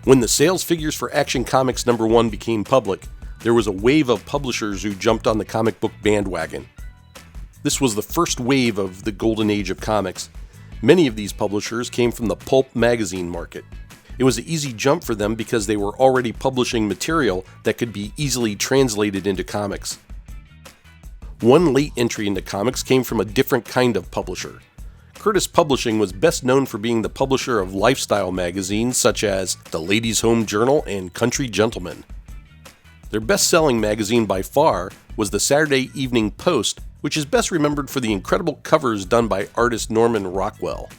When the sales figures for Action Comics #1 became public, there was a wave of publishers who jumped on the comic book bandwagon. This was the first wave of the golden age of comics. Many of these publishers came from the pulp magazine market. It was an easy jump for them because they were already publishing material that could be easily translated into comics. One late entry into comics came from a different kind of publisher. Curtis Publishing was best known for being the publisher of lifestyle magazines such as The Ladies' Home Journal and Country Gentleman. Their best-selling magazine by far was the Saturday Evening Post, which is best remembered for the incredible covers done by artist Norman Rockwell.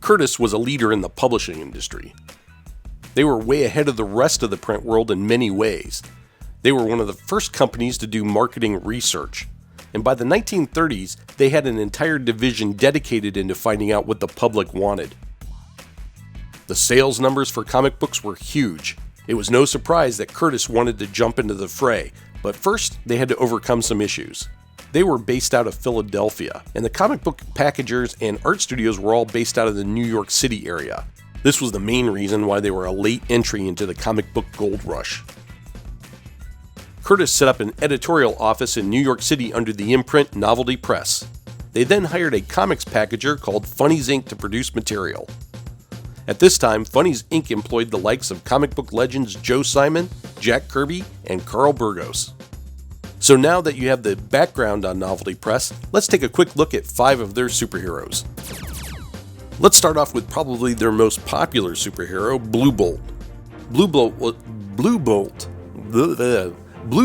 Curtis was a leader in the publishing industry. They were way ahead of the rest of the print world in many ways. They were one of the first companies to do marketing research. And by the 1930s, they had an entire division dedicated into finding out what the public wanted. The sales numbers for comic books were huge. It was no surprise that Curtis wanted to jump into the fray, but first they had to overcome some issues. They were based out of Philadelphia, and the comic book packagers and art studios were all based out of the New York City area. This was the main reason why they were a late entry into the comic book gold rush. Curtis set up an editorial office in New York City under the imprint Novelty Press. They then hired a comics packager called Funnies Inc. to produce material. At this time, Funnies Inc. employed the likes of comic book legends Joe Simon, Jack Kirby, and CARL Burgos. So now that you have the background on Novelty Press, let's take a quick look at 5 of their superheroes. Let's start off with probably their most popular superhero, Blue Bolt. Blue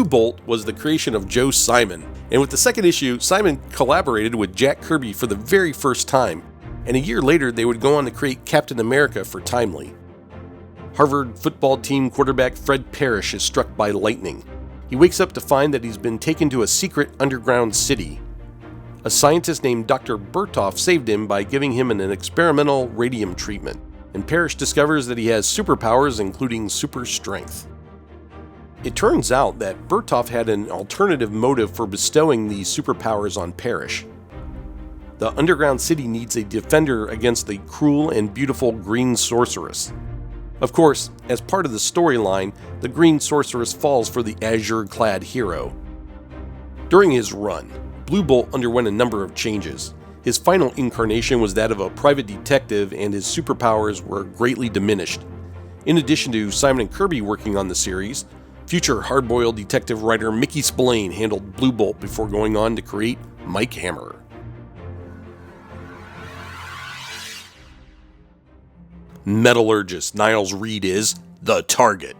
Bolt was the creation of Joe Simon, and with the second issue, Simon collaborated with Jack Kirby for the very first time, and a year later they would go on to create Captain America for Timely. Harvard football team quarterback Fred Parrish is struck by lightning. He wakes up to find that he's been taken to a secret underground city. A scientist named Dr. Berthoff saved him by giving him an experimental radium treatment, and Parrish discovers that he has superpowers including super strength. It turns out that Berthoff had an alternative motive for bestowing these superpowers on Parrish. The underground city needs a defender against the cruel and beautiful Green Sorceress. Of course, as part of the storyline, the Green Sorceress falls for the azure-clad hero. During his run, Blue Bolt underwent a number of changes. His final incarnation was that of a private detective, and his superpowers were greatly diminished. In addition to Simon and Kirby working on the series, future hard-boiled detective writer Mickey Spillane handled Blue Bolt before going on to create Mike Hammer. Metallurgist Niles Reed is the target.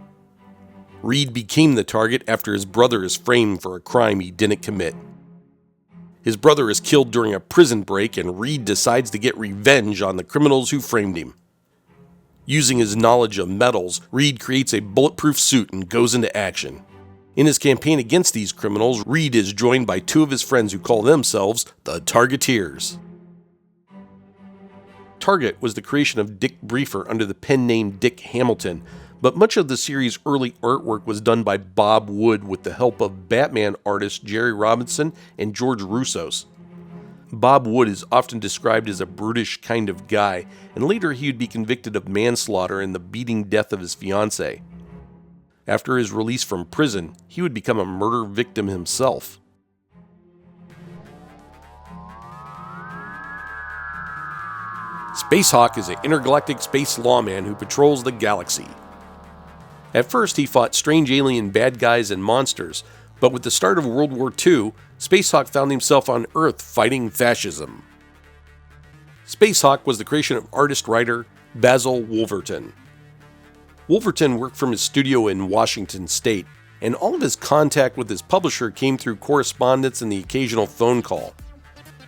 Reed became the target after his brother is framed for a crime he didn't commit. His brother is killed during a prison break, and Reed decides to get revenge on the criminals who framed him. Using his knowledge of metals, Reed creates a bulletproof suit and goes into action. In his campaign against these criminals, Reed is joined by 2 of his friends who call themselves the Targeteers. Target was the creation of Dick Briefer under the pen name Dick Hamilton, but much of the series' early artwork was done by Bob Wood with the help of Batman artists Jerry Robinson and George Roussos. Bob Wood is often described as a brutish kind of guy, and later he would be convicted of manslaughter and the beating death of his fiancée. After his release from prison, he would become a murder victim himself. Spacehawk is an intergalactic space lawman who patrols the galaxy. At first, he fought strange alien bad guys and monsters, but with the start of World War II, Spacehawk found himself on Earth fighting fascism. Spacehawk was the creation of artist-writer Basil Wolverton. Wolverton worked from his studio in Washington State, and all of his contact with his publisher came through correspondence and the occasional phone call.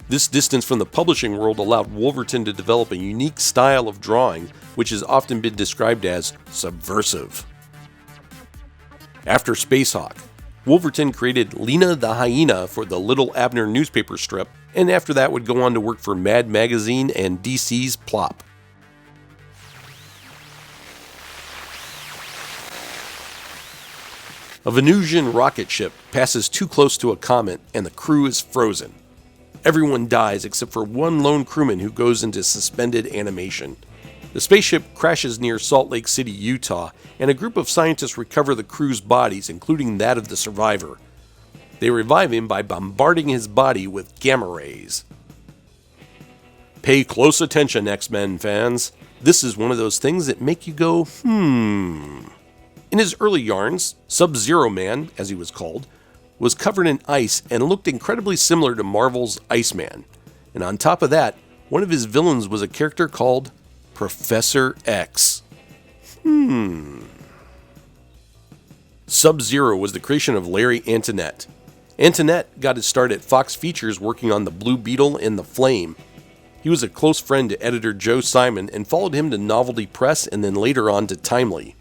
This distance from the publishing world allowed Wolverton to develop a unique style of drawing, which has often been described as subversive. After Spacehawk, Wolverton created Lena the Hyena for the Little Abner newspaper strip, and after that would go on to work for Mad Magazine and DC's Plop. A Venusian rocket ship passes too close to a comet and the crew is frozen. Everyone dies except for one lone crewman who goes into suspended animation. The spaceship crashes near Salt Lake City, Utah, and a group of scientists recover the crew's bodies, including that of the survivor. They revive him by bombarding his body with gamma rays. Pay close attention, X-Men fans. This is one of those things that make you go, In his early yarns, Sub-Zero Man, as he was called, was covered in ice and looked incredibly similar to Marvel's Iceman. And on top of that, one of his villains was a character called Professor X. Sub-Zero was the creation of Larry Antoinette. Antoinette got his start at Fox Features working on the Blue Beetle and the Flame. He was a close friend to editor Joe Simon and followed him to Novelty Press and then later on to Timely.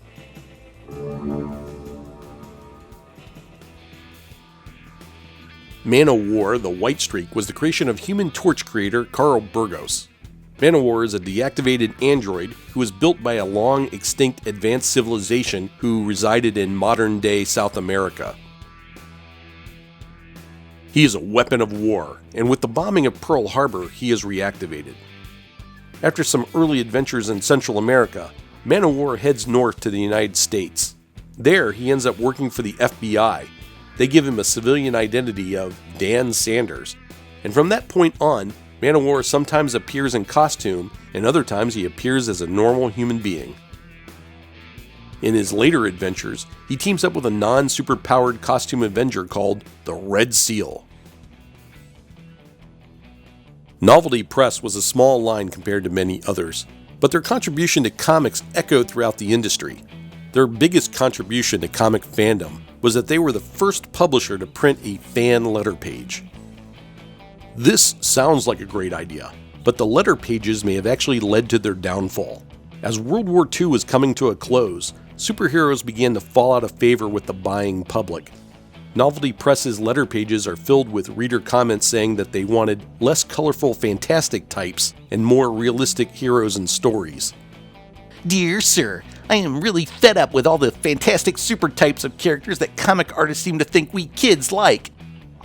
MANOWAR the WHITE STREAK was the creation of Human Torch creator CARL Burgos. MANOWAR is a deactivated android who was built by a long-extinct advanced civilization who resided in modern-day South America. He is a weapon of war, and with the bombing of Pearl Harbor, he is reactivated. After some early adventures in Central America, MANOWAR heads north to the United States. There, he ends up working for the FBI. They give him a civilian identity of Dan Sanders, and from that point on, MANOWAR sometimes appears in costume, and other times he appears as a normal human being. In his later adventures, he teams up with a non-superpowered costume Avenger called the Red Seal. Novelty Press was a small line compared to many others, but their contribution to comics echoed throughout the industry. Their biggest contribution to comic fandom was that they were the first publisher to print a fan letter page. This sounds like a great idea, but the letter pages may have actually led to their downfall. As World War II was coming to a close, superheroes began to fall out of favor with the buying public. Novelty Press's letter pages are filled with reader comments saying that they wanted less colorful fantastic types and more realistic heroes and stories. Dear Sir, I am really fed up with all the fantastic super types of characters that comic artists seem to think we kids like.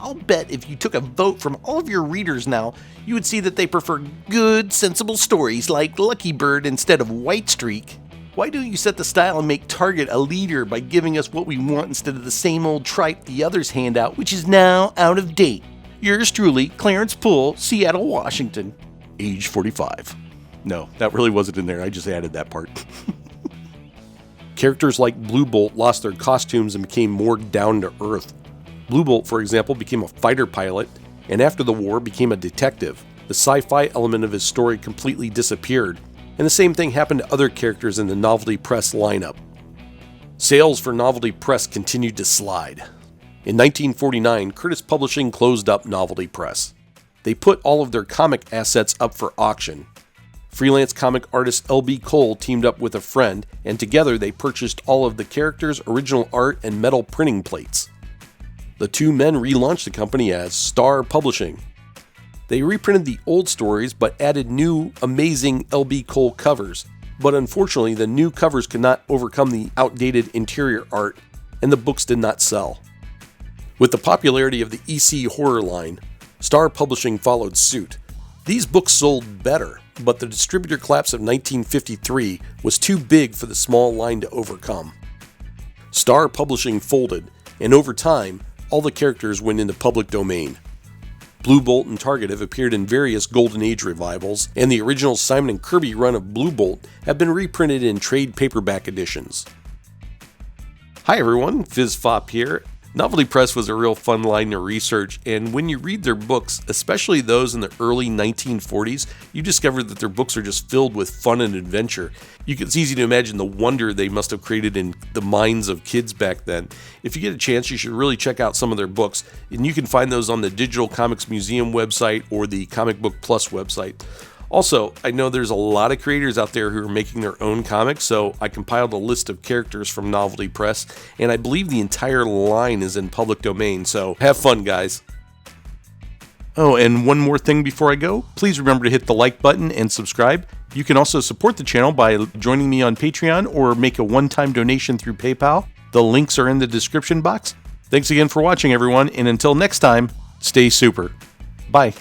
I'll bet if you took a vote from all of your readers now, you would see that they prefer good, sensible stories like Lucky Bird instead of White Streak. Why don't you set the style and make Target a leader by giving us what we want instead of the same old tripe the others hand out, which is now out of date? Yours truly, Clarence Poole, Seattle, Washington. Age 45. No, that really wasn't in there. I just added that part. Characters like Blue Bolt lost their costumes and became more down to earth. Blue Bolt, for example, became a fighter pilot, and after the war became a detective. The sci-fi element of his story completely disappeared, and the same thing happened to other characters in the Novelty Press lineup. Sales for Novelty Press continued to slide. In 1949, Curtis Publishing closed up Novelty Press. They put all of their comic assets up for auction. Freelance comic artist L.B. Cole teamed up with a friend, and together they purchased all of the characters' original art and metal printing plates. The two men relaunched the company as Star Publishing. They reprinted the old stories but added new, amazing L.B. Cole covers, but unfortunately the new covers could not overcome the outdated interior art, and the books did not sell. With the popularity of the EC horror line, Star Publishing followed suit. These books sold better, but the distributor collapse of 1953 was too big for the small line to overcome. Star Publishing folded, and over time, all the characters went into public domain. Blue Bolt and Target have appeared in various Golden Age revivals, and the original Simon and Kirby run of Blue Bolt have been reprinted in trade paperback editions. Hi everyone, FizzFop here. Novelty Press was a real fun line to research, and when you read their books, especially those in the early 1940s, you discover that their books are just filled with fun and adventure. It's easy to imagine the wonder they must have created in the minds of kids back then. If you get a chance, you should really check out some of their books, and you can find those on the Digital Comics Museum website or the Comic Book Plus website. Also, I know there's a lot of creators out there who are making their own comics, so I compiled a list of characters from Novelty Press, and I believe the entire line is in public domain, so have fun, guys. Oh, and one more thing before I go, please remember to hit the like button and subscribe. You can also support the channel by joining me on Patreon or make a one-time donation through PayPal. The links are in the description box. Thanks again for watching, everyone, and until next time, stay super. Bye.